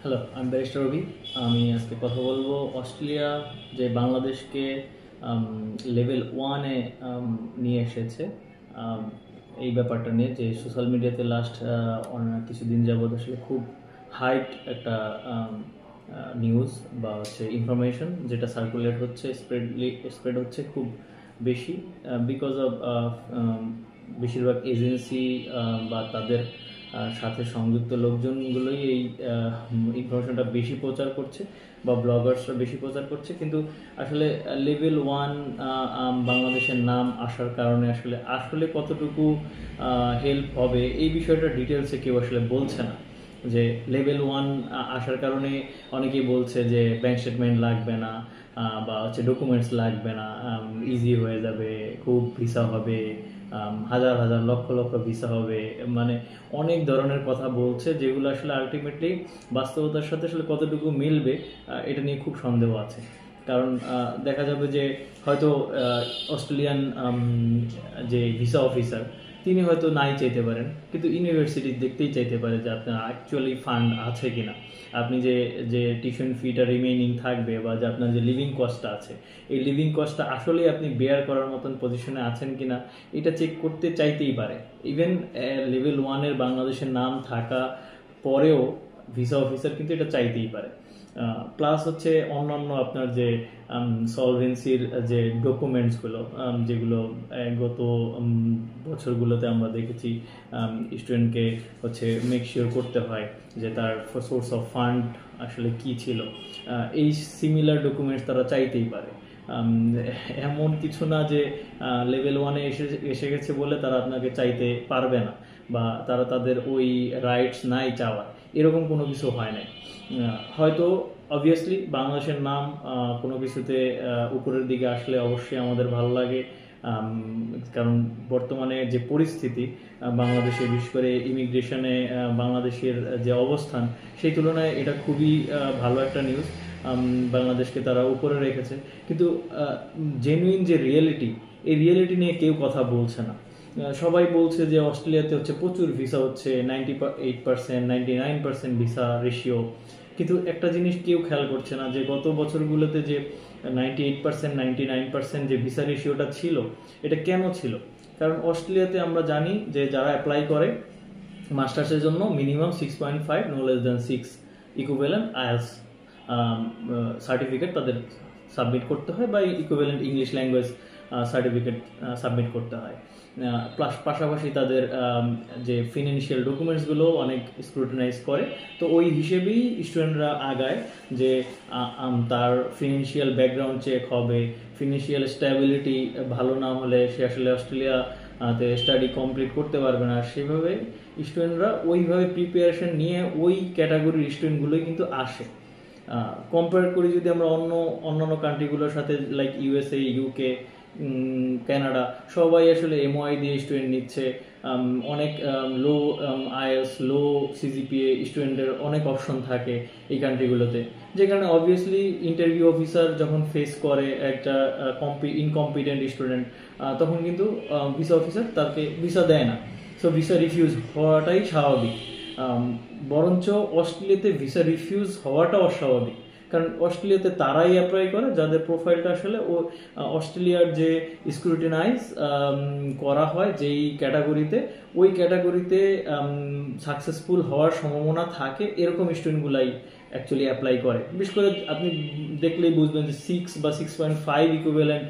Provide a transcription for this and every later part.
Hello, আমি barrister রবি। আমি আজকে কথা বলবো অস্ট্রেলিয়া যে বাংলাদেশকে লেভেল ওয়ানে নিয়ে এসেছে, আম, এই ব্যাপারটা নিয়ে যে সোশ্যাল মিডিয়াতে লাস্ট কিছুদিন যাবৎ আসলে খুব হাইট একটা নিউজ বা হচ্ছে ইনফরমেশন যেটা সার্কুলেট হচ্ছে, স্প্রেড হচ্ছে খুব বেশি, বিকজ অফ বেশিরভাগ এজেন্সি বা তাদের সাথে সংযুক্ত লোকজনগুলোই এই ইনফরমেশনটা বেশি প্রচার করছে বা ব্লগার্সরা বেশি প্রচার করছে। কিন্তু আসলে লেভেল ওয়ান বাংলাদেশের নাম আসার কারণে আসলে আসলে কতটুকু হেল্প হবে এই বিষয়টা ডিটেলসে কেউ আসলে বলছে না। যে লেভেল ওয়ান আসার কারণে অনেকেই বলছে যে ব্যাংক স্টেটমেন্ট লাগবে না, বা হচ্ছে ডকুমেন্টস লাগবে না, ইজি হয়ে যাবে, খুব ভিসা হবে, হাজার হাজার লক্ষ লক্ষ ভিসা হবে, মানে অনেক ধরনের কথা বলছে যেগুলো আসলে আলটিমেটলি বাস্তবতার সাথে আসলে কতটুকু মিলবে এটা নিয়ে খুব সন্দেহ আছে। কারণ দেখা যাবে যে হয়তো অস্ট্রেলিয়ান যে ভিসা অফিসার তিনি হয়তো নাই চাইতে পারেন, কিন্তু ইউনিভার্সিটি দেখতেই চাইতে পারে যে আপনার অ্যাকচুয়ালি ফান্ড আছে কিনা, আপনি যে যে টিউশন ফিটা রিমেইনিং থাকবে বা যে আপনার যে লিভিং কস্টটা আছে, এই লিভিং কস্টটা আসলেই আপনি বেয়ার করার মতন পজিশনে আছেন কিনা এটা চেক করতে চাইতেই পারে। ইভেন লেভেল ওয়ানের বাংলাদেশের নাম থাকা পরেও ভিসা অফিসার কিন্তু এটা চাইতেই পারে। প্লাস হচ্ছে অন্যান্য আপনার যে সলভেন্সির যে ডকুমেন্টসগুলো, যেগুলো গত বছরগুলোতে আমরা দেখেছি স্টুডেন্টকে হচ্ছে মেক শিওর করতে হয় যে তার সোর্স অফ ফান্ড আসলে কি ছিল, এই সিমিলার ডকুমেন্টস তারা চাইতেই পারে। এমন কিছু না যে লেভেল ওয়ানে এসে গেছে বলে তারা আপনাকে চাইতে পারবে না বা তারা তাদের ওই রাইটস নাই চাওয়ার, এরকম কোনো কিছু হয় নাই। হয়তো অবভিয়াসলি বাংলাদেশের নাম কোনো কিছুতে উপরের দিকে আসলে অবশ্যই আমাদের ভালো লাগে, কারণ বর্তমানে যে পরিস্থিতি বাংলাদেশে, বিশেষ করে ইমিগ্রেশনে বাংলাদেশের যে অবস্থান, সেই তুলনায় এটা খুবই ভালো একটা নিউজ। বাংলাদেশকে তারা উপরে রেখেছে, কিন্তু জেনুইন যে রিয়েলিটি, এই রিয়েলিটি নিয়ে কেউ কথা বলছে না। সবাই বলছে যে অস্ট্রেলিয়াতে হচ্ছে প্রচুর ভিসা হচ্ছে, 98%, 99% ভিসা রেশিও, কিন্তু একটা জিনিস কেউ খেয়াল করছে না যে গত বছরগুলোতে যে 98%, 99% যে ভিসা রেশিওটা ছিল, এটা কেন ছিল? কারণ অস্ট্রেলিয়াতে আমরা জানি যে যারা অ্যাপ্লাই করে মাস্টার্সের জন্য minimum 6.5, no less than 6 equivalent IELTS certificate তাদের সাবমিট করতে হয়, বা equivalent English language certificate submit করতে হয়। প্লাস পাশাপাশি তাদের যে ফিনান্সিয়াল ডকুমেন্টসগুলো অনেক স্ক্রুটিনাইজ করে। তো ওই হিসেবেই স্টুডেন্টরা আগায় যে তার ফিনান্সিয়াল ব্যাকগ্রাউন্ড চেক হবে, ফিনান্সিয়াল স্ট্যাবিলিটি ভালো না হলে সে আসলে অস্ট্রেলিয়াতে স্টাডি কমপ্লিট করতে পারবে না। সেভাবে স্টুডেন্টরা ওইভাবে প্রিপারেশন নিয়ে ওই ক্যাটাগরির স্টুডেন্টগুলোই কিন্তু আসে। কম্পেয়ার করি যদি আমরা অন্যান্য কান্ট্রিগুলোর সাথে, লাইক ইউএসএ, ইউকে, কানাডা, সবাই আসলে এমওআই দিয়ে স্টুডেন্ট নিচ্ছে। অনেক লো আইএলটিএস, লো সিজিপিএ স্টুডেন্টের অনেক অপশন থাকে এই কান্ট্রিগুলোতে, যে কারণে অবভিয়াসলি ইন্টারভিউ অফিসার যখন ফেস করে একটা ইনকম্পিটেন্ট স্টুডেন্ট, তখন কিন্তু ভিসা অফিসার তাকে ভিসা দেয় না। সো ভিসা রিফিউজ হওয়াটাই স্বাভাবিক। বরঞ্চ অস্ট্রেলিয়াতে ভিসা রিফিউজ হওয়াটা অস্বাভাবিক, কারণ অস্ট্রেলিয়াতে তারাই অ্যাপ্লাই করে যাদের প্রোফাইলটা আসলে ও অস্ট্রেলিয়ার যে স্ক্রুটিনাইজ করা হয় যেই ক্যাটাগরিতে, ওই ক্যাটাগরিতে সাকসেসফুল হওয়ার সম্ভাবনা থাকে, এরকম স্টুডেন্টগুলাই অ্যাকচুয়ালি অ্যাপ্লাই করে। বিশেষ করে আপনি দেখলেই বুঝবেন যে 6 বা 6.5 ইকুইভ্যালেন্ট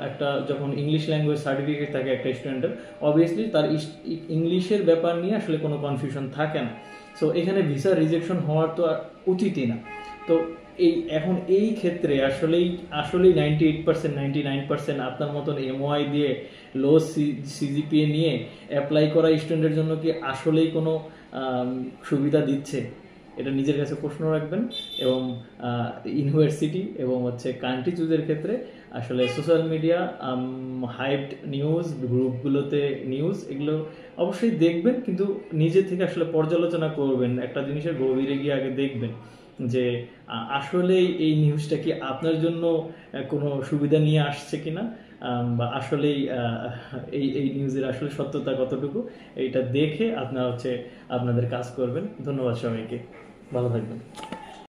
একটা যখন ইংলিশ ল্যাঙ্গুয়েজ সার্টিফিকেট থাকে একটা স্টুডেন্টের, অবভিয়াসলি তার ইংলিশের ব্যাপার নিয়ে আসলে কোনো কনফিউশন থাকে না। সো এখানে ভিসা রিজেকশন হওয়ার তো উচিতই না। তো এখন এই ক্ষেত্রে আসলেই 98%, 99% আপনার মতন এমওআই দিয়ে লো সিজিপিএ নিয়ে অ্যাপ্লাই করা স্টুডেন্টের জন্য কি আসলেই কোনো সুবিধা দিচ্ছে? এটা নিজের কাছে প্রশ্ন রাখবেন। এবং ইউনিভার্সিটি এবং হচ্ছে কান্ট্রি চুজের ক্ষেত্রে আসলে সোশ্যাল মিডিয়া, হাইপড নিউজ, গ্রুপগুলোতে নিউজ, এগুলো অবশ্যই দেখবেন, কিন্তু নিজে থেকে আসলে পর্যালোচনা করবেন, একটা জিনিসের গভীরে গিয়ে আগে দেখবেন যে আসলে এই নিউজটা কি আপনার জন্য কোনো সুবিধা নিয়ে আসছে কিনা, বা আসলেই এই এই নিউজের আসলে সত্যতা কতটুকু, এইটা দেখে আপনারা হচ্ছে আপনাদের কাজ করবেন। ধন্যবাদ সবাইকে। ভালো থাকবেন।